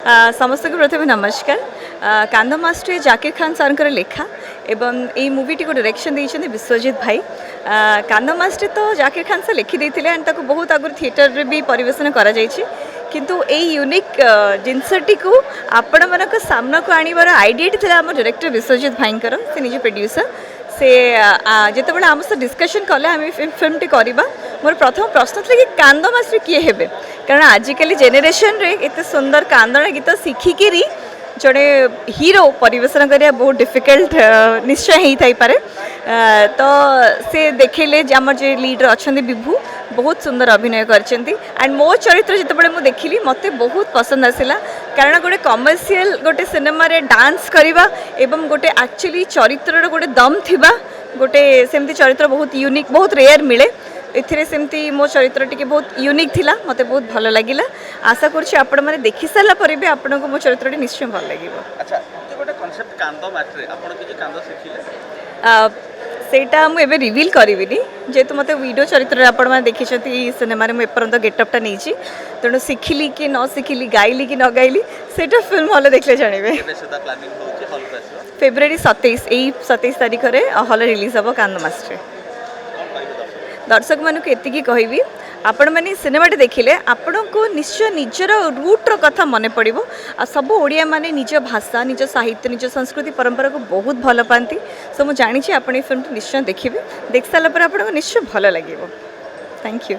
समस्त को प्रथम नमस्कार। कांद मास्टर जाकिर खान सर लेखा एवं ये मूवीटी को डायरेक्शन देते विश्वजित भाई। कांद मास्टर तो जाकिर खान से लिखिदे एंड ताको बहुत आगुरी थिएटर रे भी परिवेशन करा जायछि किंतु ए यूनिक जिनसटी को आपण मानक सामना को आनिबार आइडियाटी थिला हम डायरेक्टर विश्वजित भाईंकर से निज प्रोड्यूसर से जिते बड़े आम सह डिस्कशन कले आम फिल्म टी करवा मोर प्रथम प्रश्न था कि कांद मास्टर किए हेबे कारण आजिकल जेनेरेशन रे एते सुंदर कांदना गीत शिखिकी जड़े हीरो परिवेशन करिया बहुत डिफिकल्ट निश्चय ही थाई पारे। तो से देखले आम जो लीडर अच्छा विभू बहुत सुंदर अभिनय करछंती एंड मो चरित्र जिते बड़े मुझे देखिली मते बहुत पसंद आसिला कारण गोटे कमर्शियल गोटे सिनेमा रे डांस करवा एवं गोटे एक्चुअली चरित्र गोटे दम थिबा गोटे सेमती चरित्र बहुत यूनिक बहुत रेयर मिले एथिरे सेमती मो चरित्र टिके बहुत यूनिक थिला मते बहुत भलो लागिला। आशा करछि आपण माने देखि साला परे भी आपण को मो चरित्रटी निश्चय भल लागिबो। अच्छा जे गोटे कांसेप्ट कांदो मास्टर आपण कि कांदो सिखिले सेटा मु एबे रिवील करिविनी जेतु मते वीडियो चरित्र आपण माने देखिछथि सिनेमा रे मु एपर्यंत गेटअपटा नेछि तेणु सिखिली कि न सिखिली गाइली कि न गाइली सेटा फिल्म हॉल देखले जानिबे। केबे सेदा प्लानिंग होछि हॉल पे फेब्रुआरी 27 तारिख रे हॉल रिलीज हबो कांद मास्टर। दर्शक मानक एतिकी कहबी आपण मैंने सिनेमाटे देखिले आपण को निश्चय निजर रूट्र कथा मन पड़ो आ सब ओडिया माने निज भाषा निज साहित्य निज संस्कृति परंपरा को बहुत भल पाती सो मुझे जानी आप फिल्म निश्चय देखिए देख सारा पर आपको निश्चय भल लगे। Thank you.